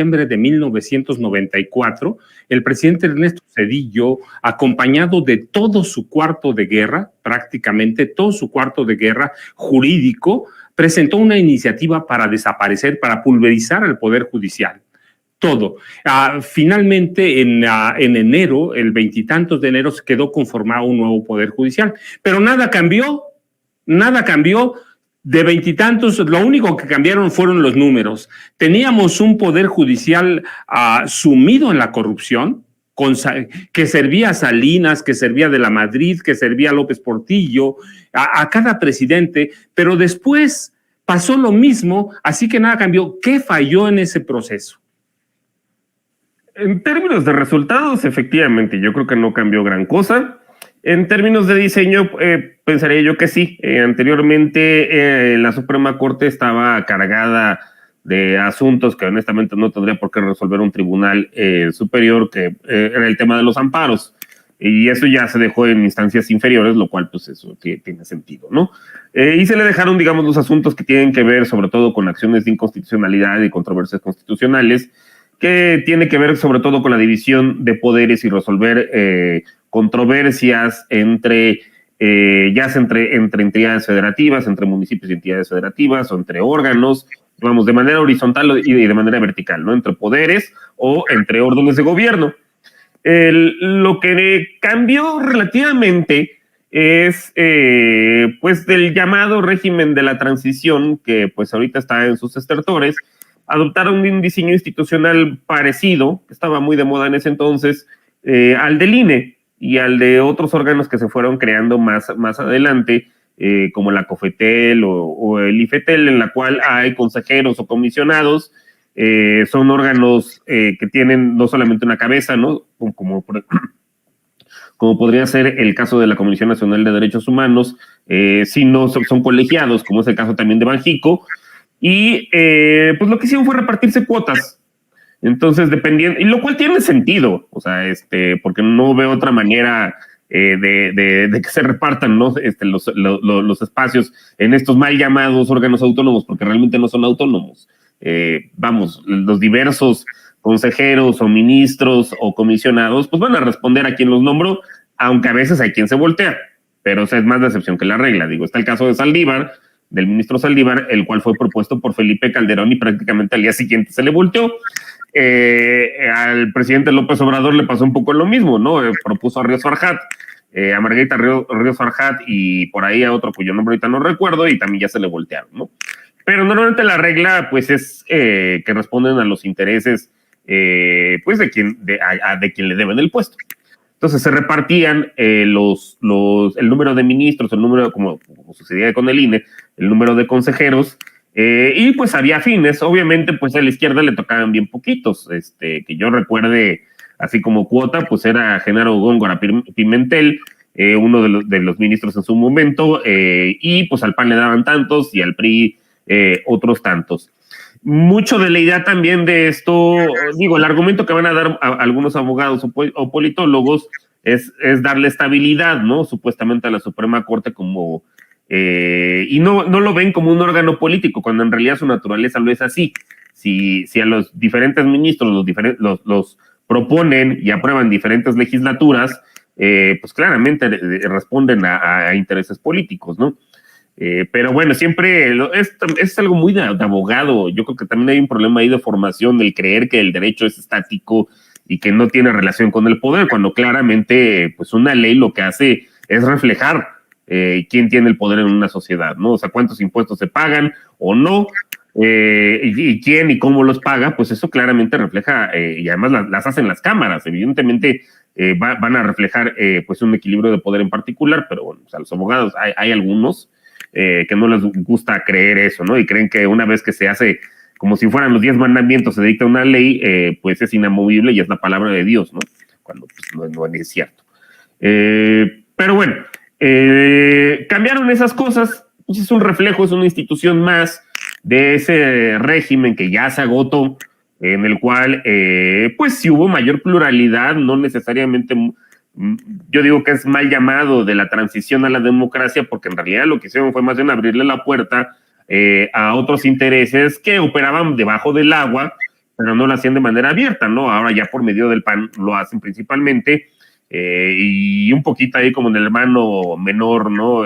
de 1994, el presidente Ernesto Zedillo, acompañado de todo su cuarto de guerra, prácticamente todo su cuarto de guerra jurídico, presentó una iniciativa para desaparecer, para pulverizar al Poder Judicial. Todo. Finalmente, en enero, el veintitantos de enero, se quedó conformado un nuevo Poder Judicial. Pero nada cambió, nada cambió. De veintitantos, lo único que cambiaron fueron los números. Teníamos un Poder Judicial sumido en la corrupción, que servía a Salinas, que servía de la Madrid, que servía a López Portillo, a cada presidente, pero después pasó lo mismo, así que nada cambió. ¿Qué falló en ese proceso? En términos de resultados, efectivamente, yo creo que no cambió gran cosa. En términos de diseño, pensaría yo que sí. Anteriormente, la Suprema Corte estaba cargada de asuntos que honestamente no tendría por qué resolver un tribunal superior, que era el tema de los amparos. Y eso ya se dejó en instancias inferiores, lo cual, pues, eso tiene sentido, ¿no? Y se le dejaron, digamos, los asuntos que tienen que ver, sobre todo, con acciones de inconstitucionalidad y controversias constitucionales, que tiene que ver, sobre todo, con la división de poderes y resolver controversias entre entidades federativas, entre municipios y entidades federativas, o entre órganos, vamos, de manera horizontal y de manera vertical, ¿no? Entre poderes o entre órdenes de gobierno. Lo que cambió relativamente es, pues, del llamado régimen de la transición, que pues ahorita está en sus estertores, adoptaron un diseño institucional parecido, que estaba muy de moda en ese entonces, al del INE y al de otros órganos que se fueron creando más adelante, como la COFETEL o el IFETEL, en la cual hay consejeros o comisionados. Son órganos que tienen no solamente una cabeza, ¿no? Como podría ser el caso de la Comisión Nacional de Derechos Humanos, sino son colegiados, como es el caso también de Banjico, y pues lo que hicieron fue repartirse cuotas. Entonces, dependiendo, y lo cual tiene sentido, o sea, porque no veo otra manera de que se repartan, ¿no? Los espacios en estos mal llamados órganos autónomos, porque realmente no son autónomos. Vamos, los diversos consejeros o ministros o comisionados, pues van a responder a quien los nombró, aunque a veces hay quien se voltea, pero o sea, es más la excepción que la regla. Digo, está el caso de Saldívar, del ministro Saldívar, el cual fue propuesto por Felipe Calderón y prácticamente al día siguiente se le volteó. Al presidente López Obrador le pasó un poco lo mismo, ¿no? Propuso a Ríos Farjat, a Margarita Ríos Farjat y por ahí a otro cuyo nombre ahorita no recuerdo, y también ya se le voltearon, ¿no? Pero normalmente la regla, pues, es que responden a los intereses, pues, de quien le deben el puesto. Entonces se repartían el número de ministros, el número, como sucedía con el INE, el número de consejeros, y pues había fines. Obviamente, pues a la izquierda le tocaban bien poquitos, que yo recuerde, así como cuota, pues era Genaro Góngora Pimentel, uno de los ministros en su momento, y pues al PAN le daban tantos y al PRI otros tantos. Mucho de la idea también de esto, digo, el argumento que van a dar a algunos abogados o politólogos es darle estabilidad, ¿no? Supuestamente a la Suprema Corte como, y no lo ven como un órgano político, cuando en realidad su naturaleza lo es así. Si a los diferentes ministros los proponen y aprueban diferentes legislaturas, pues claramente responden a intereses políticos, ¿no? Pero bueno, siempre es algo muy de abogado. Yo creo que también hay un problema ahí de formación, del creer que el derecho es estático y que no tiene relación con el poder, cuando claramente, pues, una ley lo que hace es reflejar quién tiene el poder en una sociedad, ¿no? O sea, cuántos impuestos se pagan o no, y quién y cómo los paga, pues eso claramente refleja, y además las hacen las cámaras, evidentemente. Van a reflejar pues un equilibrio de poder en particular, pero bueno, o sea, los abogados, hay algunos que no les gusta creer eso, ¿no? Y creen que una vez que se hace como si fueran los 10 mandamientos, se dicta una ley, pues es inamovible y es la palabra de Dios, ¿no? Cuando pues, no es cierto. Pero bueno, cambiaron esas cosas, pues es un reflejo, es una institución más de ese régimen que ya se agotó, en el cual, pues sí hubo mayor pluralidad, no necesariamente. Yo digo que es mal llamado de la transición a la democracia, porque en realidad lo que hicieron fue más bien abrirle la puerta a otros intereses que operaban debajo del agua, pero no lo hacían de manera abierta, ¿no? Ahora ya por medio del PAN lo hacen principalmente, y un poquito ahí como en el hermano menor, ¿no?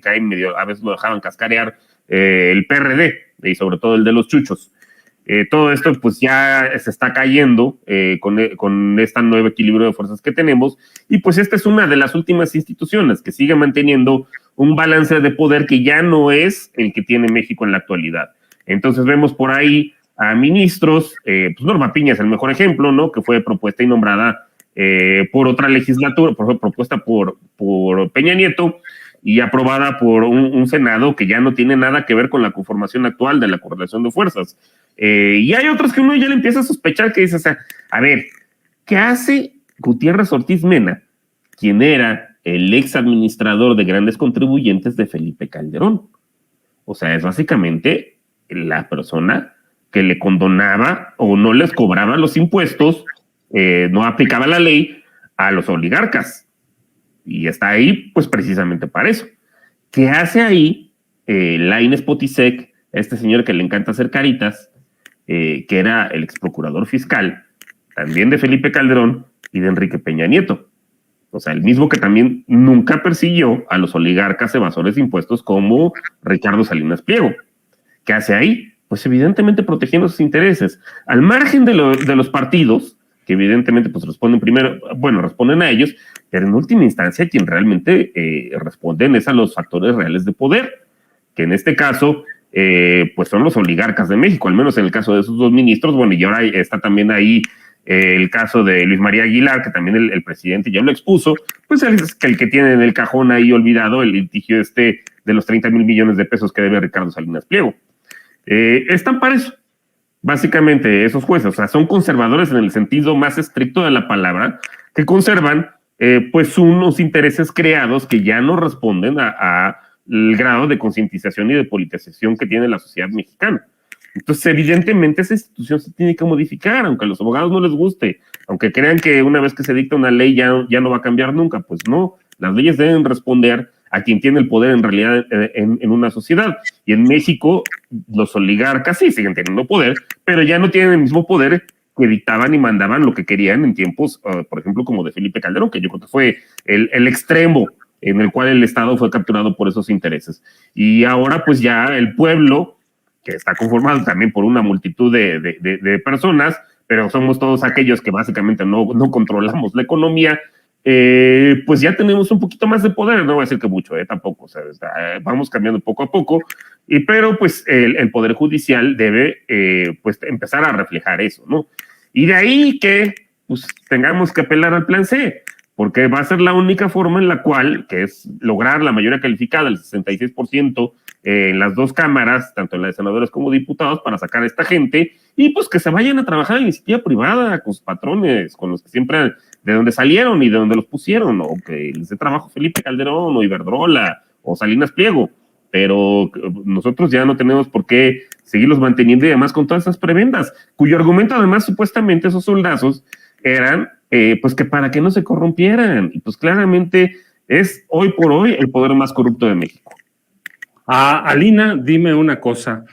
Cae medio, a veces lo dejaban cascarear el PRD, y sobre todo el de los chuchos. Todo esto pues ya se está cayendo con este nuevo equilibrio de fuerzas que tenemos, y pues esta es una de las últimas instituciones que sigue manteniendo un balance de poder que ya no es el que tiene México en la actualidad. Entonces vemos por ahí a ministros, pues Norma Piña es el mejor ejemplo, ¿no? Que fue propuesta y nombrada por otra legislatura, propuesta por Peña Nieto y aprobada por un Senado que ya no tiene nada que ver con la conformación actual de la correlación de fuerzas. Y hay otros que uno ya le empieza a sospechar que dice, o sea, a ver, ¿qué hace Gutiérrez Ortiz Mena, quien era el ex administrador de grandes contribuyentes de Felipe Calderón? O sea, es básicamente la persona que le condonaba o no les cobraba los impuestos, no aplicaba la ley a los oligarcas. Y está ahí, pues precisamente para eso. ¿Qué hace ahí Lainez Potisek, este señor que le encanta hacer caritas, que era el ex procurador fiscal, también de Felipe Calderón y de Enrique Peña Nieto? O sea, el mismo que también nunca persiguió a los oligarcas evasores de impuestos como Ricardo Salinas Pliego. ¿Qué hace ahí? Pues evidentemente protegiendo sus intereses. Al margen de los partidos, que evidentemente pues responden a ellos, pero en última instancia quien realmente responden es a los factores reales de poder, que en este caso pues son los oligarcas de México, al menos en el caso de esos dos ministros. Bueno, y ahora está también ahí el caso de Luis María Aguilar, que también el presidente ya lo expuso, pues es el que tiene en el cajón ahí olvidado el litigio de los 30,000 millones de pesos que debe Ricardo Salinas Pliego. Están para eso, básicamente, esos jueces. O sea, son conservadores en el sentido más estricto de la palabra, que conservan pues unos intereses creados que ya no responden a el grado de concientización y de politización que tiene la sociedad mexicana. Entonces, evidentemente, esa institución se tiene que modificar, aunque a los abogados no les guste, aunque crean que una vez que se dicta una ley ya no va a cambiar nunca. Pues no, las leyes deben responder a quien tiene el poder en realidad en una sociedad. Y en México, los oligarcas sí siguen teniendo poder, pero ya no tienen el mismo poder que dictaban y mandaban lo que querían en tiempos, por ejemplo, como de Felipe Calderón, que yo creo que fue el extremo en el cual el Estado fue capturado por esos intereses. Y ahora pues ya el pueblo, que está conformado también por una multitud de personas, pero somos todos aquellos que básicamente no controlamos la economía, pues ya tenemos un poquito más de poder. No voy a decir que mucho, tampoco, o sea, vamos cambiando poco a poco, pero pues el Poder Judicial debe pues empezar a reflejar eso, ¿no? Y de ahí que pues tengamos que apelar al plan C, porque va a ser la única forma en la cual, que es lograr la mayoría calificada, el 66% en las dos cámaras, tanto en la de senadores como diputados, para sacar a esta gente y pues que se vayan a trabajar en iniciativa privada con sus patrones, con los que siempre, de donde salieron y de donde los pusieron, o que les dé trabajo Felipe Calderón o Iberdrola o Salinas Pliego, pero nosotros ya no tenemos por qué seguirlos manteniendo, y además con todas esas prebendas, cuyo argumento además supuestamente esos soldazos eran pues que para que no se corrompieran, y pues claramente es hoy por hoy el poder más corrupto de México. Alina, dime una cosa,